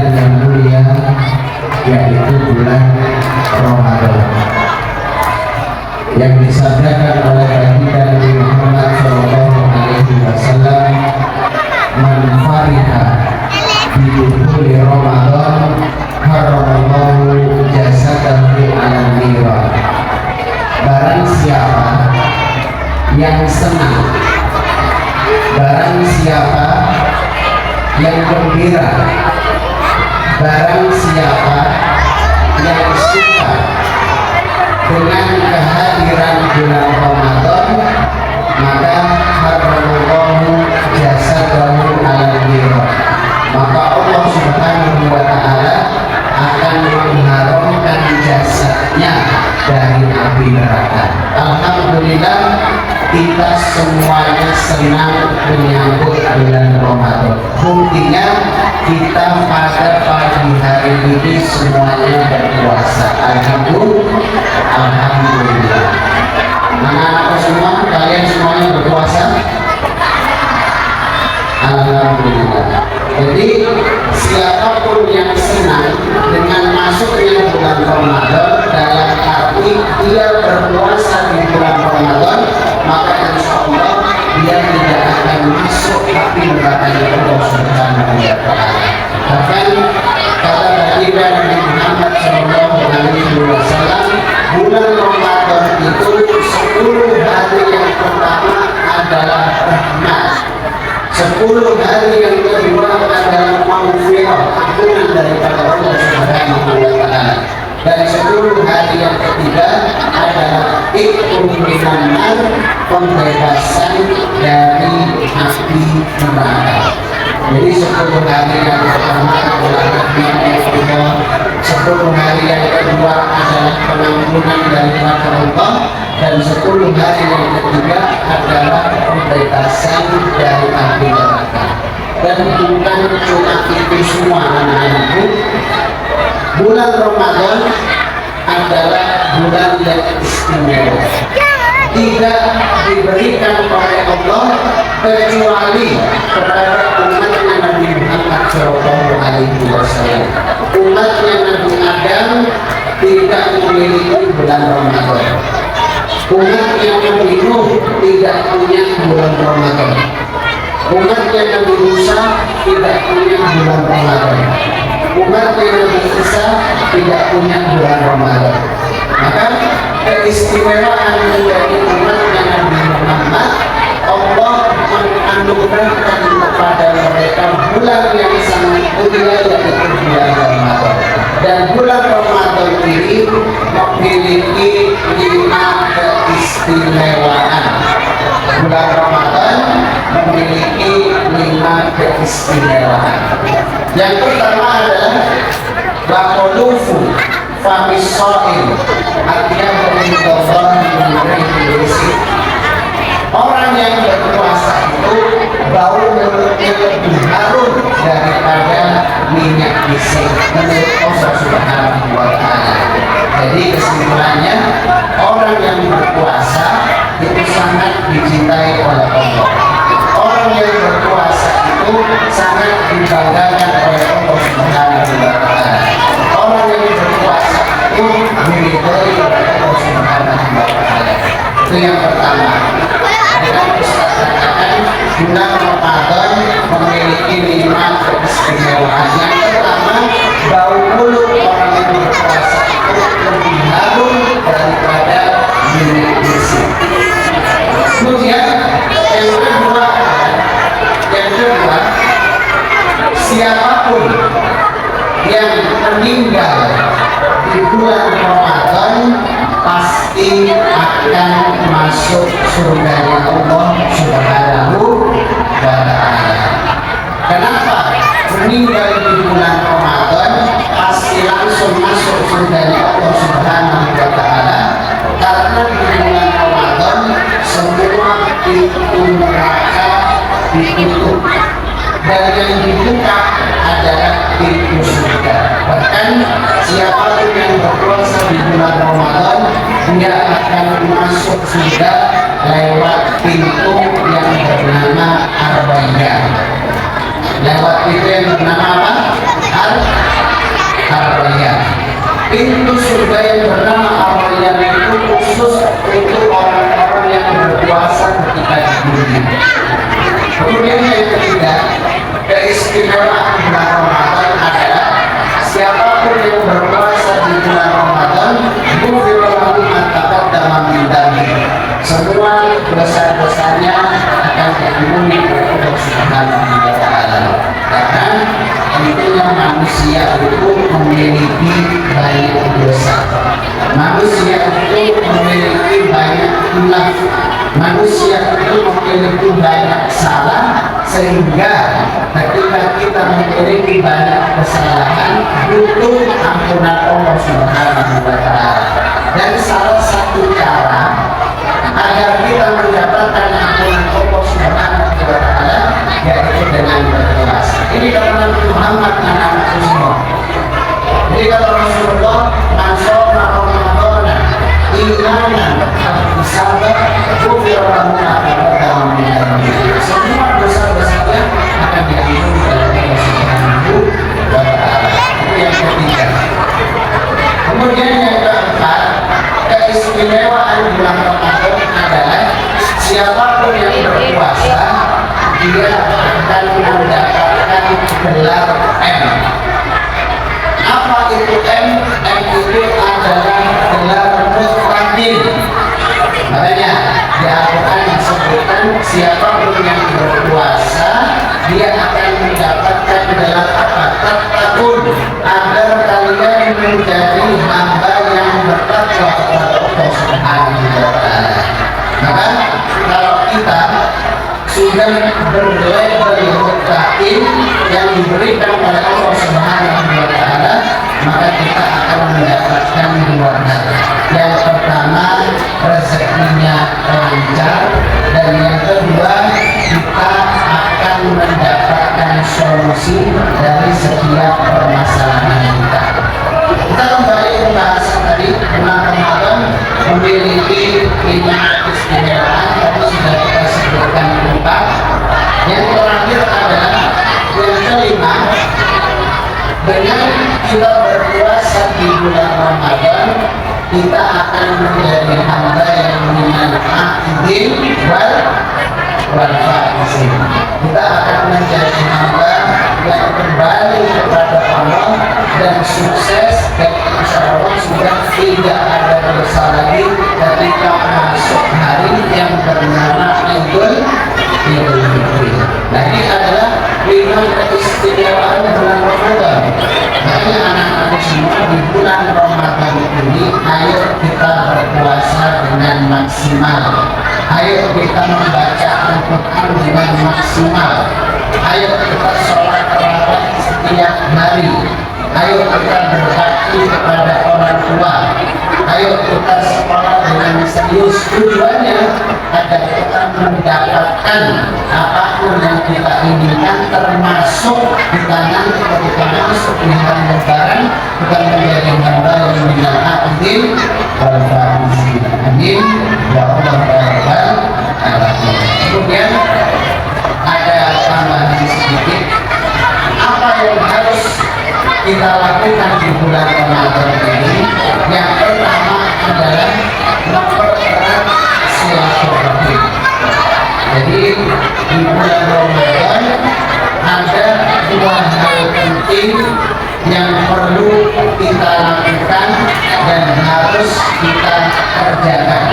bulan yang mulia, yaitu bulan Ramadan, yang disabdakan oleh baginda Nabi Muhammad SAW, "Man fariha bi dukhuli Ramadan haramallahu jasadahu 'alan niran." Barang siapa yang senang, barang siapa yang gembira, barang siapa yang suka dengan kehadiran bulan Ramadan, maka haramallahu jasadahu 'alan niran, maka Allah Subhanahu wa ta'ala akan mengharamkan jasadnya dari api neraka. Alhamdulillah, kita semuanya senang menyambut bulan Ramadan. Buktinya kita pada pagi hari ini semuanya berpuasa. Alhamdulillah. Anak-anakku semua, kalian semuanya berpuasa? Alhamdulillah. Jadi siapapun yang senang dengan masuknya bulan Ramadan, dalam arti dia berpuasa di bulan Ramadan, maka insya Allah dia tidak akan masuk api neraka Allah Subhanahu wa ta'ala. Bahkan kata baginda Nabi Muhammad SAW, bulan Ramadan itu 10 hari yang pertama adalah rahmat, 10 hari yang kedua adalah maghfirah, ampunan daripada Allah Subhanahu wa ta'ala, dan 10 hari yang ketiga adalah ikut minan nar, pembebasan dari api neraka. Jadi 10 hari yang pertama adalah rahmat Allah, 10 hari yang kedua adalah pengampunan daripada Allah, dan 10 hari yang ketiga adalah pembebasan dari api neraka. Dan bukan cuma itu semua anak-anakku, bulan Ramadan adalah bulan yang istimewa, tidak diberikan oleh Allah kecuali kepada umatnya Nabi Muhammad SAW. Umatnya Nabi Adam tidak memiliki bulan Ramadan, umatnya Nabi Nuh tidak punya bulan Ramadan, umatnya Nabi Musa tidak punya bulan Ramadan, umatnya Nabi Isa tidak punya bulan Ramadan. Maka keistimewaan menjadi umatnya Nabi Muhammad, Allah menganugerahkan kepada mereka bulan yang sangat mulia, yaitu bulan Ramadan. Dan bulan Ramadan ini memiliki 5 keistimewaan. Bulan Ramadan memiliki 5 keistimewaan. Yang pertama adalah bakolufu famisoin, artinya berintofon mengenai orang yang berpuasa itu bau mulutnya lebih harum daripada minyak bising menurut Allah Subhanahu wa ta'ala. Jadi kesimpulannya, orang yang berpuasa itu sangat dicintai oleh Allah. Orang yang berpuasa itu sangat dibanggakan oleh Allah Subhanahu wa ta'ala. Orang yang berpuasa itu diridhoi oleh Allah Subhanahu wa ta'ala. Itu yang pertama. Dan Ustaz katakan bulan Ramadan memiliki 5 keistimewaan. Yang pertama, bau mulut orang yang berpuasa itu lebih harum daripada minyak bising. Kemudian yang kedua, siapapun yang meninggal di bulan Ramadan pasti akan masuk surganya Allah Subhanahu wa ta'ala. Kenapa meninggal di bulan Ramadan pasti langsung masuk surganya Allah Subhanahu wa ta'ala? Karena di bulan Ramadan semua pintu neraka ditutup, dan yang dibuka adalah pintu surga. Bahkan siapapun yang berpuasa di bulan Ramadan, dia akan masuk surga lewat pintu yang bernama Arba'iyah. Lewat pintu yang bernama apa? Kemudian yang ketiga, keistimewaan bulan Ramadan adalah siapapun yang berpuasa di bulan Ramadan ghufira lahu ma taqaddama min dzambihi. Semua dosa-dosanya akan diampuni oleh Allah Subhanahu wa taala. Karena tentunya manusia itu memiliki banyak dosa. Manusia itu memiliki banyak khilaf. Manusia itu memiliki banyak salah, sehingga ketika kita memiliki banyak kesalahan butuh ampunan Allah Subhanahu wa taala. Dan salah satu cara agar kita mendapatkan ampunan Allah Subhanahu wa taala yaitu dengan berpuasa. Ini kata Nabi Muhammad anak-anak semua. Jadi kata Rasulullah, man shoma Ramadan imanan wa ihtisaban ghufira lahu ma taqaddama min dzambihi. Semua dosa-dosanya akan diampuni oleh Allah Subhanahu wa taala. Itu yang ketiga. Kemudian yang keempat, keistimewaan bulan Ramadan adalah siapapun yang berpuasa dia akan mendapatkan gelar M. Apa itu M? M itu adalah gelar muttaqin. Makanya di Al-Quran disebutkan siapapun yang berpuasa dia akan mendapatkan gelar apa? Tattaqun, agar kalian menjadi hamba yang bertakwa kepada Allah Subhanahu wa taala. Maka kalau kita sudah berlabel muttaqin yang diberikan oleh Allah Subhanahu wa taala, maka kita akan mendapatkan dua hal. Yang pertama, rezekinya lancar, dan yang kedua, kita akan mendapatkan solusi dari setiap permasalahan kita. Kita kembali ke bahasan tadi, bulan Ramadan memiliki 5 keistimewaan, tapi sudah kita sebutkan 4. Yang terakhir adalah yang kelima, dengan kita berpuasa di bulan Ramadan, kita akan menjadi hamba yang minal-aqidin wal faizin. Kita akan menjadi hamba yang kembali kepada Allah dan sukses, dan insya Allah sudah tidak ada dosa lagi ketika masuk hari yang bernama Idul Fitri. Nah, ini adalah 5 keistimewaan bulan Ramadan. Makanya anak-anak semua di bulan Ramadan ini, ayo kita berpuasa dengan maksimal. Ayo kita membaca Al-Quran dengan maksimal. Ayo kita sholat tarawih setiap hari. Ayo kita berbakti kepada orang tua. Ayo kita sekolah dengan serius. Tujuannya agar kita mendapatkan apapun yang kita inginkan, termasuk kita nanti ketika masuk di hari Lebaran kita menjadi hamba yang minal aqidin wal faizin. Amin ya Allah ya Rabbal. Kemudian ada tambahan sedikit, apa yang harus kita lakukan di bulan Ramadan ini. Yang pertama adalah mempererat silaturahim. Jadi di bulan Ramadan ada 2 hal penting yang perlu kita lakukan dan harus kita kerjakan.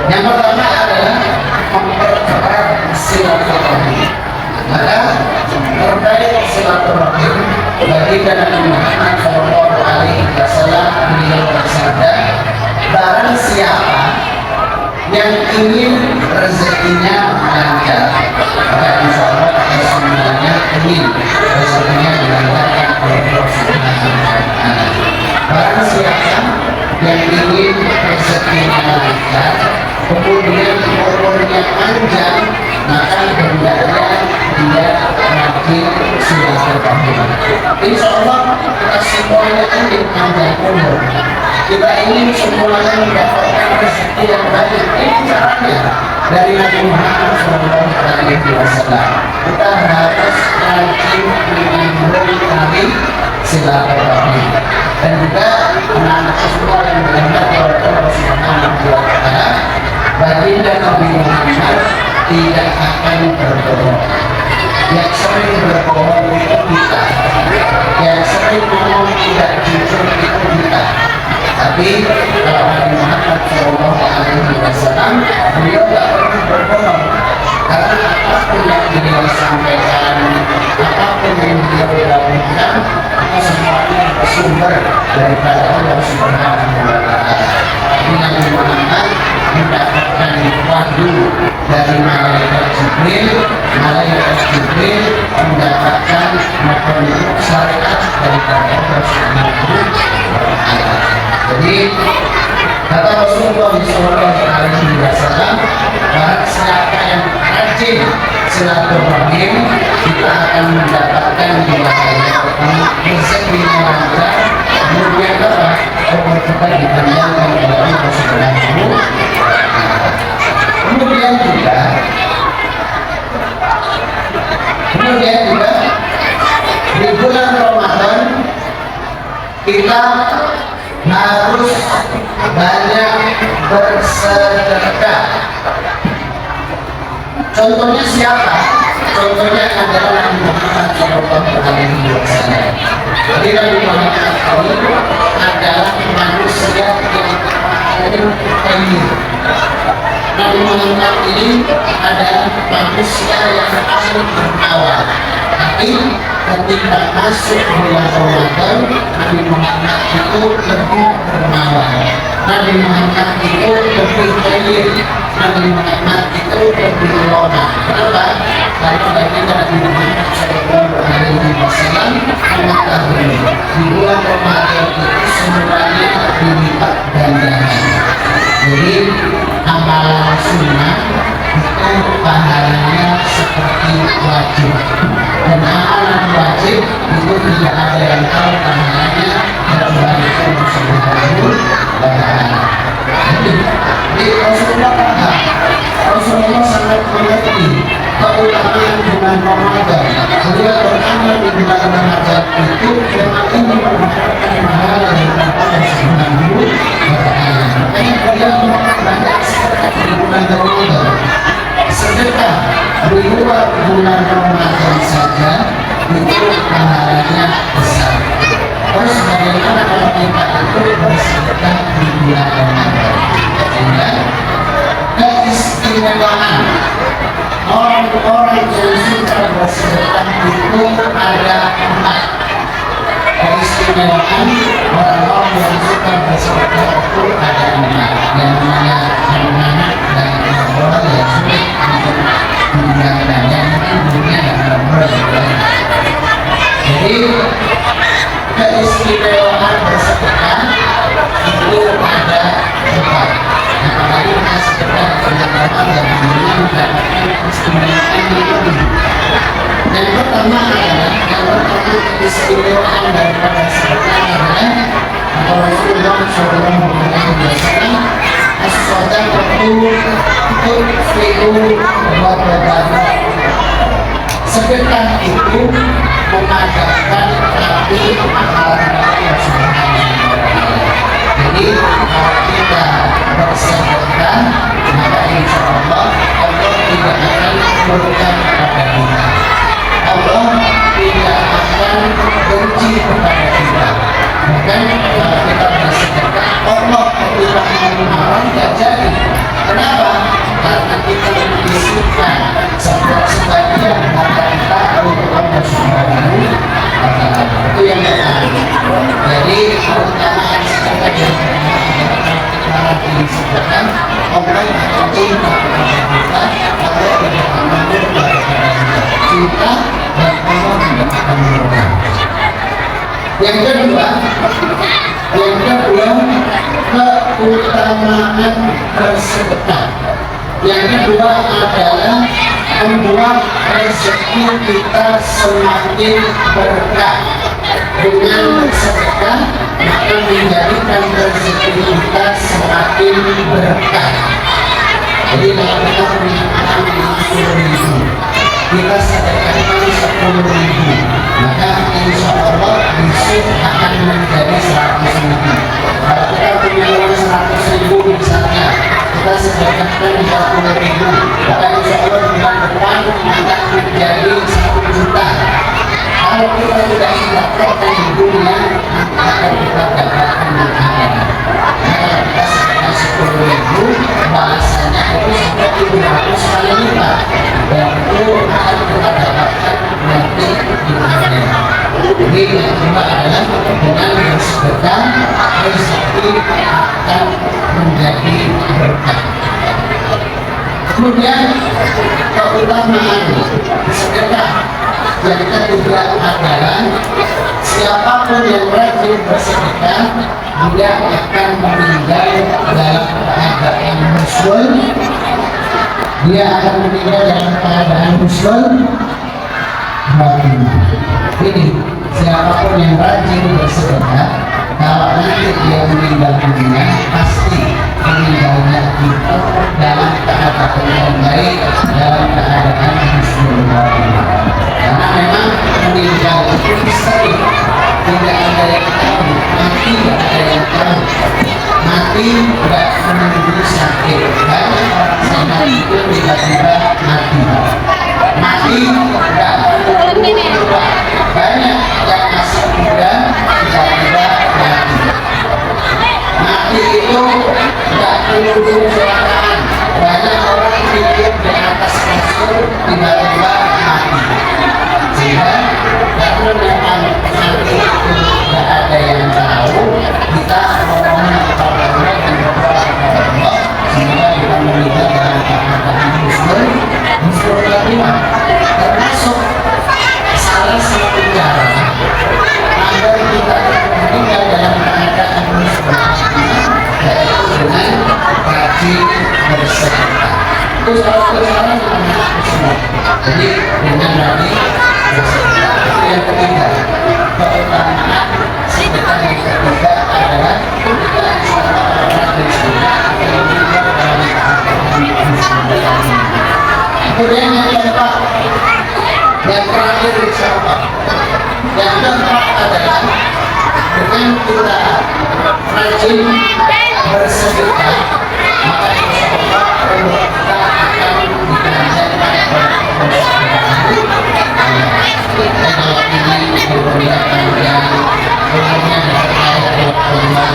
Yang pertama adalah mempererat silaturahim. Maka terkait silaturahim, bagi Nabi Muhammad Shallallahu Alaihi Wasallam, beliau bersabda, barang siapa yang ingin rezekinya lancar, maka insya Allah kita semuanya ingin rezekinya dilancarkan oleh Allah Subhanahu wa taala. Barang siapa yang ingin rezekinya lancar, kemudian umurnya panjang, maka hendaknya dia rajin silaturahim. Insya Allah kita semuanya ingin panjang umur. Kita ingin semuanya mendapatkan rezeki yang baik. Ini caranya dari Nabi Muhammad SAW. Kita harus rajin menyambung tali silaturahim. Dan juga anak-anak semua yang berangkat oleh Allah Subhanahu wa taala, baginda Nabi Muhammad tidak akan berbohong. Yang sering berbohong itu kita, yang sering ngomong tidak jujur itu kita. Tapi kalau Nabi Muhammad SAW, beliau tidak pernah berbohong, karena apapun yang beliau sampaikan, apapun yang beliau lakukan, itu semuanya bersumber daripada Allah Subhanahu wa Ta'ala. Nabi Muhammad mendapatkan wahyu dari malaikat Jibril. Malaikat Jibril mendapatkan petunjuk syariat daripada Allah Subhanahu wa Ta'ala. Jadi kata Rasulullah SAW, barang siapa yang rajin silaturahim, kita akan mendapatkan dua hal. Rezekinya lancar, kemudian apa? Umur kita dipanjangkan oleh Allah Subhanahu wa Ta'ala. Kemudian juga di bulan Ramadan kita harus banyak bersedekah. Contohnya siapa? Contohnya adalah Nabi Muhammad SAW. Jadi Nabi Muhammad adalah manusia yang paling. Nabi Muhammad ini adalah manusia yang paling berawal. Tapi ketika masuk bulan Ramadan, Nabi Muhammad itu lebih bermawar. Nabi Muhammad itu lebih kaya. Nabi Muhammad itu lebih lona. Kenapa? Karena baginda Nabi Muhammad SAW mengetahui di bulan Ramadan itu semuanya dilipat gandakan. Jadi amalan sunnah itu pahalanya seperti wajib, dan amalan wajib itu tidak ada yang tahu pahalanya kecuali Allah Subhanahu wa Ta'ala. Jadi Rasulullah paham, Rasulullah sangat mengerti keutamaan bulan Ramadan. Beliau beramal di bulan Ramadan itu memang ingin mendapatkan pahala dari Allah Subhanahu wa Ta'ala. Makanya beliau banyak sedekah di bulan Ramadan. Sedekah di luar bulan Ramadan saja itu pahalanya besar. Terus bagaimana kalau kita itu bersedekah di bulan Ramadan? Sehingga keistimewaan orang-orang yang suka bersedekah itu ada 4. Keistimewaan orang-orang yang suka bersedekah itu ada 4. Yang namanya anak-anak dan orang yang sulit untuk menggunakannya, mungkin dalam bersedekah. Jadi keistimewaan bersedekah itu ada 4. Apalagi kita sedekah dengan orang yang mendapatkan keistimewaan itu. Yang pertama adalah keistimewaan daripada sedekah adalah Rasulullah SAW as-sadaqatu tudfi'u ghadaban. Sedekah itu memadamkan api amarah Allah Subhanahu wa Ta'ala. Jadi kalau kita bersedekah, maka insya Allah Allah tidak akan murka kepada kita. Allah tidak akan benci kepada kita. Bukan kalau kita bersedekah, Allah tidak mau tidak jadi. Kenapa? Karena kita menyisihkan sebagian harta kita untuk Allah Subhanahu wa Ta'ala. Itu yang pertama. Jadi keutamaan sedekah yang pertama kita sedekah, Allah akan cinta kepada kita, Allah tidak akan murka kepada kita, dan Allah tidak akan murka. Yang kedua, keutamaan bersedekah. Yang kedua adalah membuat rezeki kita semakin berkah. Dengan bersedekah maka menjadikan rezeki kita semakin berkah. Jadi kalau kita punya anak 50.000, kita sedekahkan 10.000, maka insya Allah besok akan menjadi 100.000. Kalau kita punya uang 100.000 misalnya, kita sedekahkan 40.000, maka insya Allah menjadi 1 juta. Kalau kita tidak mendaftarkan di dunia, maka kita dapatkan di akhirat. Kalau kita sekitar 10.000, bahasanya itu sampai 700 kali lipat, dan itu akan kita dapatkan nanti di akhirat. Jadi yang kedua adalah dengan bersedekah, rezeki akan menjadi berkah. Kemudian keutamaan sedekah yang ketiga adalah siapapun yang rajin bersedekah, dia akan meninggal dalam keadaan husnul. Dia akan meninggal dalam keadaan husnul khatimah. Ini siapapun yang rajin bersedekah, kalau nanti dia meninggal dunia, pasti meninggalnya itu dalam keadaan yang baik, dalam keadaan husnul khatimah. Karena memang meninggal itu misteri, tidak ada yang tahu, mati tidak ada yang tahu. Mati tidak menunggu sakit, banyak orang sana itu tiba-tiba mati. Mati tidak menunggu tua, banyak yang masih muda tiba-tiba mati. Mati itu tidak menunggu kecelakaan, banyak orang tidur di atas kasur tiba-tiba mati. Sehingga karena memang nanti itu tidak ada yang tahu, kita memohon kepada Allah dan berdoa kepada Allah sehingga kita meninggal dalam keadaan husnul khatimah. Termasuk salah satu cara agar kita meninggal dalam keadaan husnul khatimah yaitu dengan rajin bersedekah. Itu salah satu cara yang husnul. Jadi dengan rajin bersedekah. Itu yang ketiga. Keutamaan sedekah yang ketiga adalah kita insya Allah rajin sedekah akan meninggal dalam keadaan husnul khatimah. Kemudian yang keempat, yang terakhir insya Allah, yang keempat adalah dengan kita rajin bersedekah, maka insya Allah kita akan diganjarkan kita kalau ini berbeda yang umumnya dari ayat Allah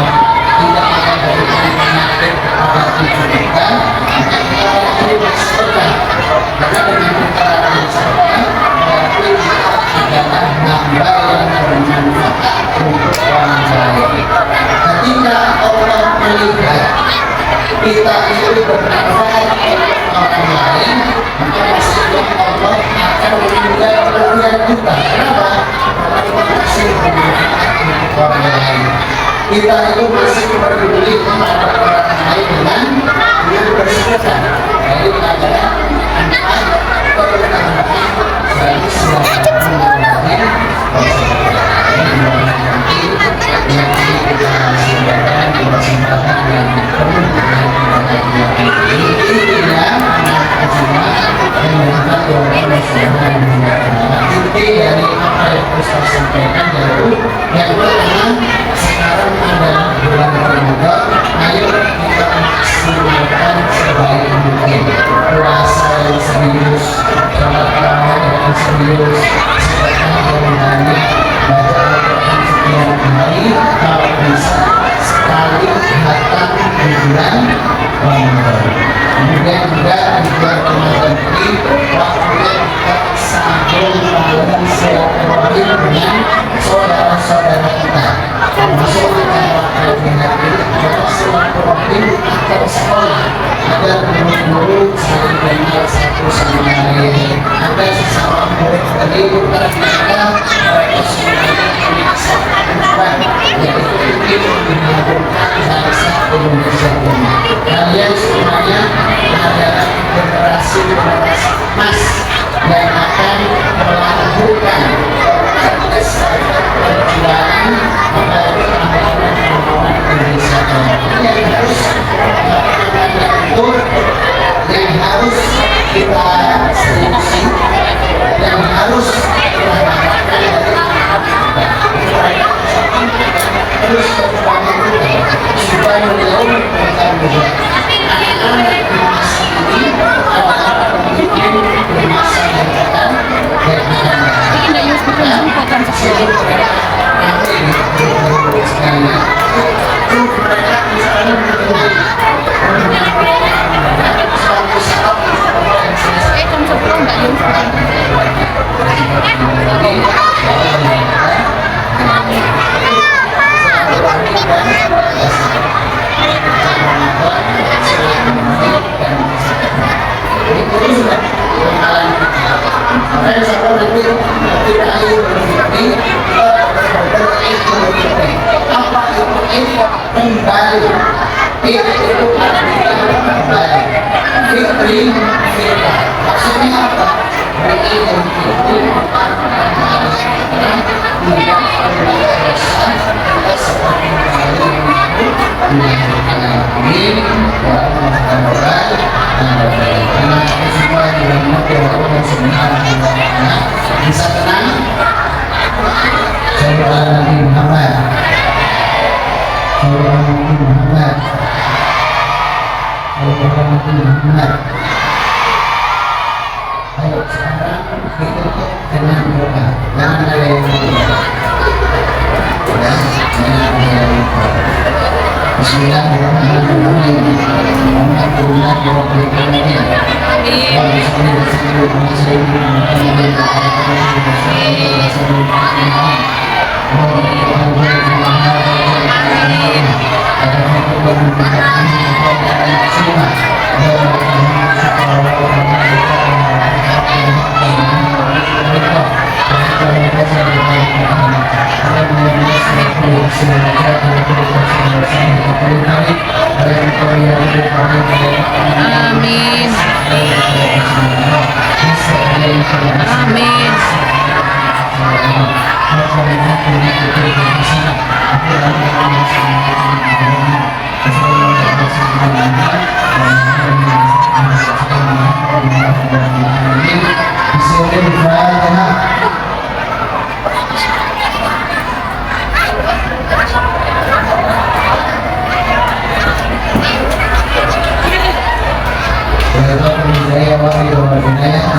tidak akan berikan penyakit kepada tubuh kita, maka kita rajin bersedekah. Karena dengan kita bersedekah berarti kita adalah hamba yang bermanfaat untuk orang lain. Ketika Allah melihat kita itu bermanfaat untuk orang lain, maka maksudnya Allah akan meninggal kemuliaan kita. Kenapa? Karena kita masih bermanfaat untuk orang lain. Kita itu masih peduli kepada orang lain dengan bersedekah. Jadi adalah keutamaan bagi siapapun yang yang kita sampaikan di kesempatan yang penuh dengan intinya semua yang mendapat dorongan inti dari apa yang Ustaz sampaikan yaitu yang pertama sekarang adalah bulan Ramadan, ayo kita maksimalkan sebaik mungkin puasa yang serius, sholat tarawih yang serius, sedekah yang banyak, baca Al-Quran setiap hari, kalau bisa sekali hatam di bulan Ramadan. Kemudian juga di bulan Ramadan ini waktunya kita sambung dalam silaturahim dengan saudara-saudara kita. Termasuk kita waktu ini adalah silaturahim antar sekolah agar guru-guru saling kenal satu sama lain, agar sesama murid tadi ternyata mereka semuanya punya satu tujuan, yaitu ingin menggabungkan bangsa Indonesia ini. Kalian semuanya adalah generasi emas yang akan melakukan perjuangan pembangunan Indonesia yang harus kita seriusi, yang harus kita harapkan dari Apa itu kembali? Itu artinya kembali. Fitri, fitri. Maksudnya apa? Beridentifikasi tidak beralasan kita seperti kembali ini karena semua yang melakukan sebenarnya bisa tenang. Saudara Nabi Muhammad, saudara Nabi Muhammad, saudara Nabi Muhammad. Ayo sekarang ditutup dengan doa. Jangan ada yang lupa. Ya, jangan ada yang lupa. Bismillahirrahmanirrahim. Alhamdulillah rabbil alamin. Wa bismillahirrahmanirrahim. Amin. Amin.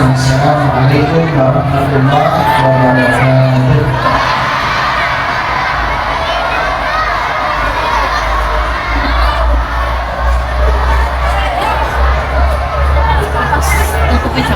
Assalamualaikum warahmatullahi wabarakatuh. Aku bisa